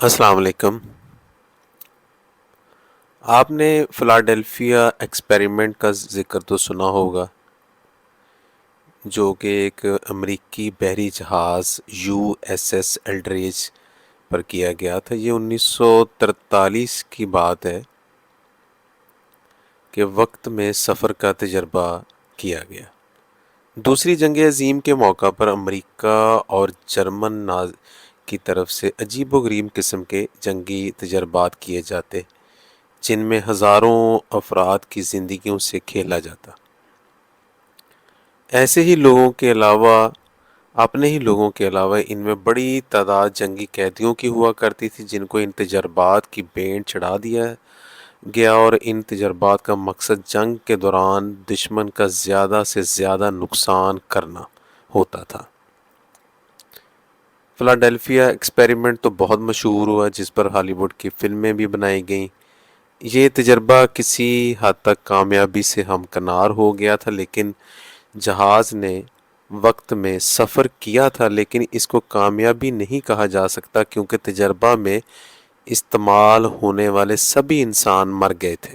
السلام علیکم۔ آپ نے فلاڈیلفیا ایکسپیریمنٹ کا ذکر تو سنا ہوگا، جو کہ ایک امریکی بحری جہاز USS ایلڈریج پر کیا گیا تھا۔ یہ 1943 کی بات ہے کہ وقت میں سفر کا تجربہ کیا گیا۔ دوسری جنگ عظیم کے موقع پر امریکہ اور جرمن کی طرف سے عجیب و غریب قسم کے جنگی تجربات کیے جاتے، جن میں ہزاروں افراد کی زندگیوں سے کھیلا جاتا۔ ایسے ہی لوگوں کے علاوہ اپنے ہی لوگوں کے علاوہ ان میں بڑی تعداد جنگی قیدیوں کی ہوا کرتی تھی، جن کو ان تجربات کی بینڈ چڑھا دیا گیا، اور ان تجربات کا مقصد جنگ کے دوران دشمن کا زیادہ سے زیادہ نقصان کرنا ہوتا تھا۔ فلاڈیلفیا ایکسپیریمنٹ تو بہت مشہور ہوا، جس پر ہالی ووڈ کی فلمیں بھی بنائی گئیں۔ یہ تجربہ کسی حد تک کامیابی سے ہمکنار ہو گیا تھا، لیکن جہاز نے وقت میں سفر کیا تھا، لیکن اس کو کامیابی نہیں کہا جا سکتا، کیونکہ تجربہ میں استعمال ہونے والے سبھی انسان مر گئے تھے۔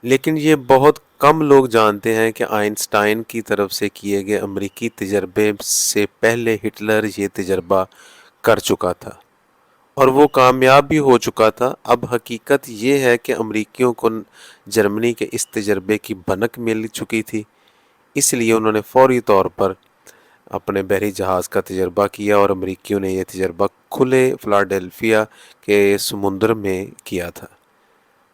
لیکن یہ بہت کم لوگ جانتے ہیں کہ آئنسٹائن کی طرف سے کیے گئے امریکی تجربے سے پہلے ہٹلر یہ تجربہ کر چکا تھا، اور وہ کامیاب بھی ہو چکا تھا۔ اب حقیقت یہ ہے کہ امریکیوں کو جرمنی کے اس تجربے کی بھنک مل چکی تھی، اس لیے انہوں نے فوری طور پر اپنے بحری جہاز کا تجربہ کیا، اور امریکیوں نے یہ تجربہ کھلے فلاڈیلفیا کے سمندر میں کیا تھا،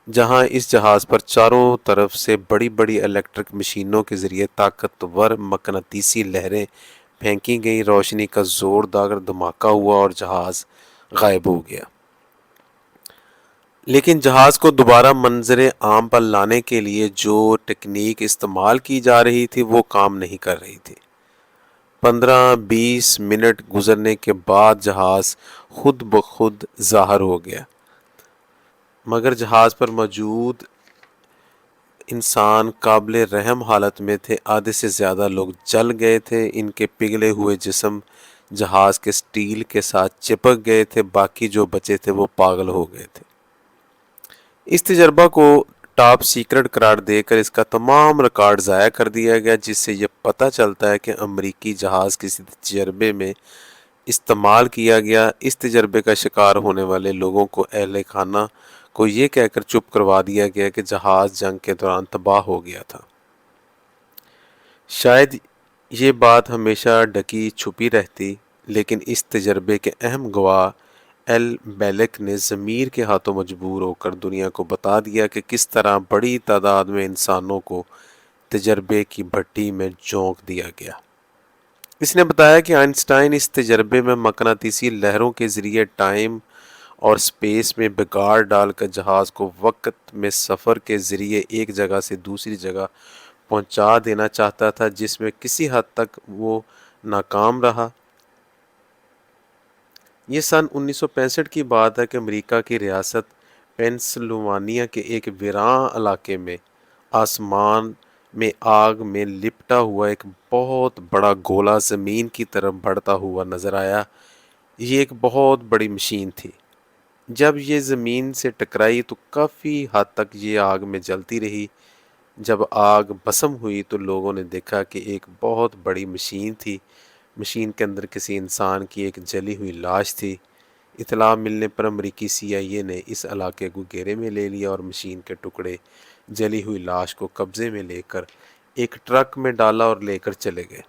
جہاں اس جہاز پر چاروں طرف سے بڑی بڑی الیکٹرک مشینوں کے ذریعے طاقتور مقناطیسی لہریں پھینکی گئیں، روشنی کا زوردار دھماکہ ہوا اور جہاز غائب ہو گیا۔ لیکن جہاز کو دوبارہ منظر عام پر لانے کے لیے جو ٹیکنیک استعمال کی جا رہی تھی وہ کام نہیں کر رہی تھی۔ 15-20 منٹ گزرنے کے بعد جہاز خود بخود ظاہر ہو گیا، مگر جہاز پر موجود انسان قابل رحم حالت میں تھے۔ آدھے سے زیادہ لوگ جل گئے تھے، ان کے پگھلے ہوئے جسم جہاز کے سٹیل کے ساتھ چپک گئے تھے، باقی جو بچے تھے وہ پاگل ہو گئے تھے۔ اس تجربہ کو ٹاپ سیکرٹ قرار دے کر اس کا تمام ریکارڈ ضائع کر دیا گیا، جس سے یہ پتہ چلتا ہے کہ امریکی جہاز کسی تجربے میں استعمال کیا گیا۔ اس تجربے کا شکار ہونے والے لوگوں کو اہل خانہ کو یہ کہہ کر چپ کروا دیا گیا کہ جہاز جنگ کے دوران تباہ ہو گیا تھا۔ شاید یہ بات ہمیشہ ڈھکی چھپی رہتی، لیکن اس تجربے کے اہم گواہ ایل بیلک نے ضمیر کے ہاتھوں مجبور ہو کر دنیا کو بتا دیا کہ کس طرح بڑی تعداد میں انسانوں کو تجربے کی بھٹی میں جھونک دیا گیا۔ اس نے بتایا کہ آئنسٹائن اس تجربے میں مقناطیسی لہروں کے ذریعے ٹائم اور سپیس میں بگاڑ ڈال کر جہاز کو وقت میں سفر کے ذریعے ایک جگہ سے دوسری جگہ پہنچا دینا چاہتا تھا، جس میں کسی حد تک وہ ناکام رہا۔ یہ سن 1965 کی بات ہے کہ امریکہ کی ریاست پینسلوانیا کے ایک ویراں علاقے میں آسمان میں آگ میں لپٹا ہوا ایک بہت بڑا گولا زمین کی طرف بڑھتا ہوا نظر آیا۔ یہ ایک بہت بڑی مشین تھی۔ جب یہ زمین سے ٹکرائی تو کافی حد تک یہ آگ میں جلتی رہی۔ جب آگ بھسم ہوئی تو لوگوں نے دیکھا کہ ایک بہت بڑی مشین تھی۔ مشین کے اندر کسی انسان کی ایک جلی ہوئی لاش تھی۔ اطلاع ملنے پر امریکی CIA نے اس علاقے کو گھیرے میں لے لیا اور مشین کے ٹکڑے جلی ہوئی لاش کو قبضے میں لے کر ایک ٹرک میں ڈالا اور لے کر چلے گئے۔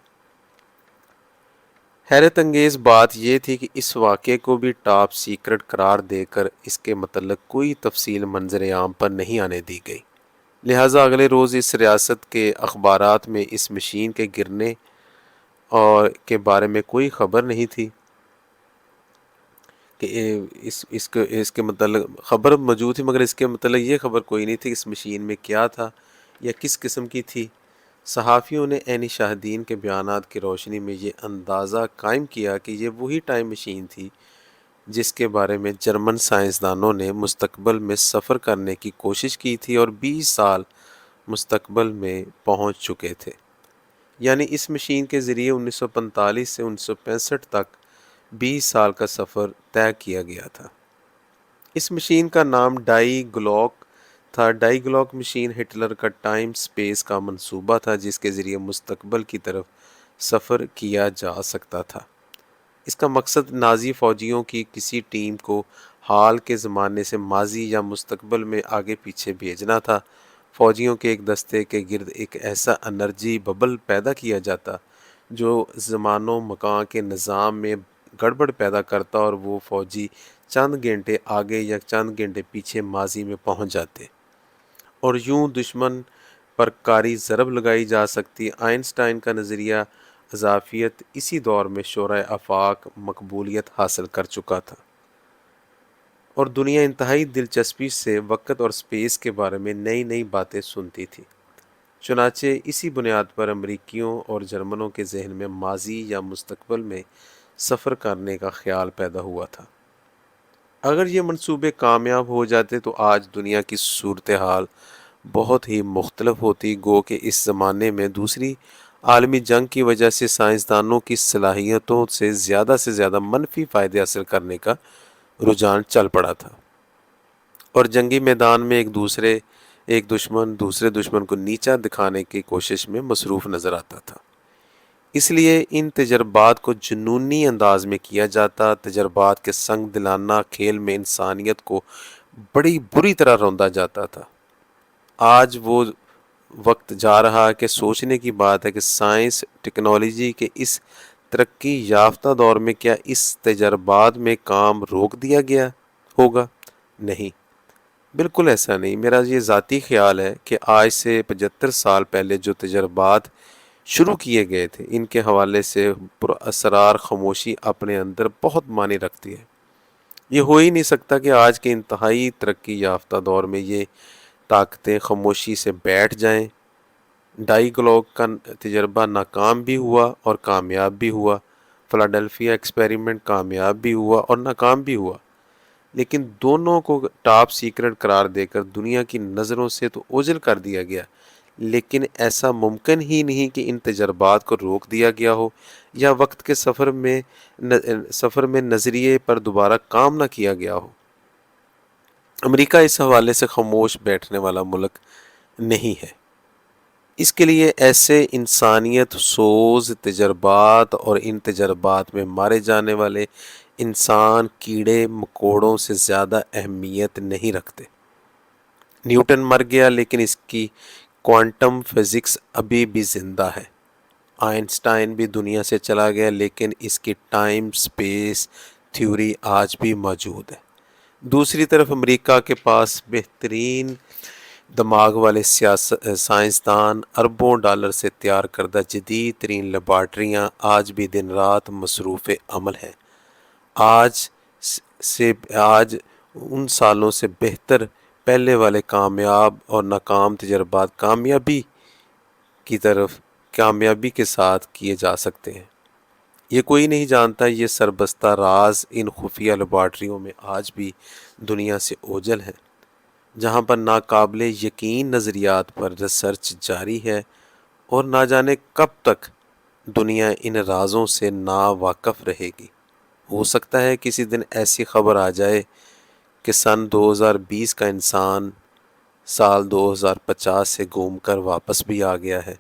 حیرت انگیز بات یہ تھی کہ اس واقعے کو بھی ٹاپ سیکرٹ قرار دے کر اس کے متعلق کوئی تفصیل منظر عام پر نہیں آنے دی گئی، لہٰذا اگلے روز اس ریاست کے اخبارات میں اس مشین کے گرنے اور کے بارے میں کوئی خبر نہیں تھی کہ اس کے متعلق خبر موجود تھی، مگر اس کے متعلق یہ خبر کوئی نہیں تھی کہ اس مشین میں کیا تھا یا کس قسم کی تھی۔ صحافیوں نے عینی شاہدین کے بیانات کی روشنی میں یہ اندازہ قائم کیا کہ یہ وہی ٹائم مشین تھی جس کے بارے میں جرمن سائنسدانوں نے مستقبل میں سفر کرنے کی کوشش کی تھی اور 20 سال مستقبل میں پہنچ چکے تھے۔ یعنی اس مشین کے ذریعے 1945 سے 1965 تک 20 سال کا سفر طے کیا گیا تھا۔ اس مشین کا نام ڈائی گلوک تھا۔ ڈائی گلوک مشین ہٹلر کا ٹائم سپیس کا منصوبہ تھا جس کے ذریعے مستقبل کی طرف سفر کیا جا سکتا تھا۔ اس کا مقصد نازی فوجیوں کی کسی ٹیم کو حال کے زمانے سے ماضی یا مستقبل میں آگے پیچھے بھیجنا تھا۔ فوجیوں کے ایک دستے کے گرد ایک ایسا انرجی ببل پیدا کیا جاتا جو زمان و مکان کے نظام میں گڑبڑ پیدا کرتا اور وہ فوجی چند گھنٹے آگے یا چند گھنٹے پیچھے ماضی میں پہنچ جاتے اور یوں دشمن پر کاری ضرب لگائی جا سکتی۔ آئنسٹائن کا نظریہ اضافیت اسی دور میں شورۂ آفاق مقبولیت حاصل کر چکا تھا اور دنیا انتہائی دلچسپی سے وقت اور سپیس کے بارے میں نئی نئی باتیں سنتی تھی۔ چنانچہ اسی بنیاد پر امریکیوں اور جرمنوں کے ذہن میں ماضی یا مستقبل میں سفر کرنے کا خیال پیدا ہوا تھا۔ اگر یہ منصوبے کامیاب ہو جاتے تو آج دنیا کی صورتحال بہت ہی مختلف ہوتی، گو کہ اس زمانے میں دوسری عالمی جنگ کی وجہ سے سائنسدانوں کی صلاحیتوں سے زیادہ منفی فائدے حاصل کرنے کا رجحان چل پڑا تھا اور جنگی میدان میں ایک دشمن دوسرے دشمن کو نیچا دکھانے کی کوشش میں مصروف نظر آتا تھا۔ اس لیے ان تجربات کو جنونی انداز میں کیا جاتا، تجربات کے سنگ دلانہ کھیل میں انسانیت کو بڑی بری طرح روندا جاتا تھا۔ آج وہ وقت جا رہا ہے کہ سوچنے کی بات ہے کہ سائنس ٹیکنالوجی کے اس ترقی یافتہ دور میں کیا اس تجربات میں کام روک دیا گیا ہوگا؟ نہیں، بالکل ایسا نہیں۔ میرا یہ ذاتی خیال ہے کہ آج سے 75 سال پہلے جو تجربات شروع کیے گئے تھے ان کے حوالے سے پراسرار خاموشی اپنے اندر بہت معنی رکھتی ہے۔ یہ ہو ہی نہیں سکتا کہ آج کے انتہائی ترقی یافتہ دور میں یہ طاقتیں خاموشی سے بیٹھ جائیں۔ ڈائی گلوک کا تجربہ ناکام بھی ہوا اور کامیاب بھی ہوا، فلاڈیلفیا ایکسپیریمنٹ کامیاب بھی ہوا اور ناکام بھی ہوا، لیکن دونوں کو ٹاپ سیکرٹ قرار دے کر دنیا کی نظروں سے تو اوجھل کر دیا گیا، لیکن ایسا ممکن ہی نہیں کہ ان تجربات کو روک دیا گیا ہو یا وقت کے سفر میں نظریے پر دوبارہ کام نہ کیا گیا ہو۔ امریکہ اس حوالے سے خاموش بیٹھنے والا ملک نہیں ہے۔ اس کے لیے ایسے انسانیت سوز تجربات اور ان تجربات میں مارے جانے والے انسان کیڑے مکوڑوں سے زیادہ اہمیت نہیں رکھتے۔ نیوٹن مر گیا لیکن اس کی کوانٹم فزکس ابھی بھی زندہ ہے۔ آئنسٹائن بھی دنیا سے چلا گیا لیکن اس کی ٹائم سپیس تھیوری آج بھی موجود ہے۔ دوسری طرف امریکہ کے پاس بہترین دماغ والے سائنسدان، اربوں ڈالر سے تیار کردہ جدید ترین لیبارٹریاں آج بھی دن رات مصروف عمل ہیں۔ آج ان سالوں سے بہتر پہلے والے کامیاب اور ناکام تجربات کامیابی کے ساتھ کیے جا سکتے ہیں۔ یہ کوئی نہیں جانتا، یہ سربستہ راز ان خفیہ لیبارٹریوں میں آج بھی دنیا سے اوجھل ہیں، جہاں پر ناقابل یقین نظریات پر ریسرچ جاری ہے اور نہ جانے کب تک دنیا ان رازوں سے نا واقف رہے گی۔ ہو سکتا ہے کسی دن ایسی خبر آ جائے کہ سن 2020 کا انسان سال 2050 سے گھوم کر واپس بھی آ گیا ہے۔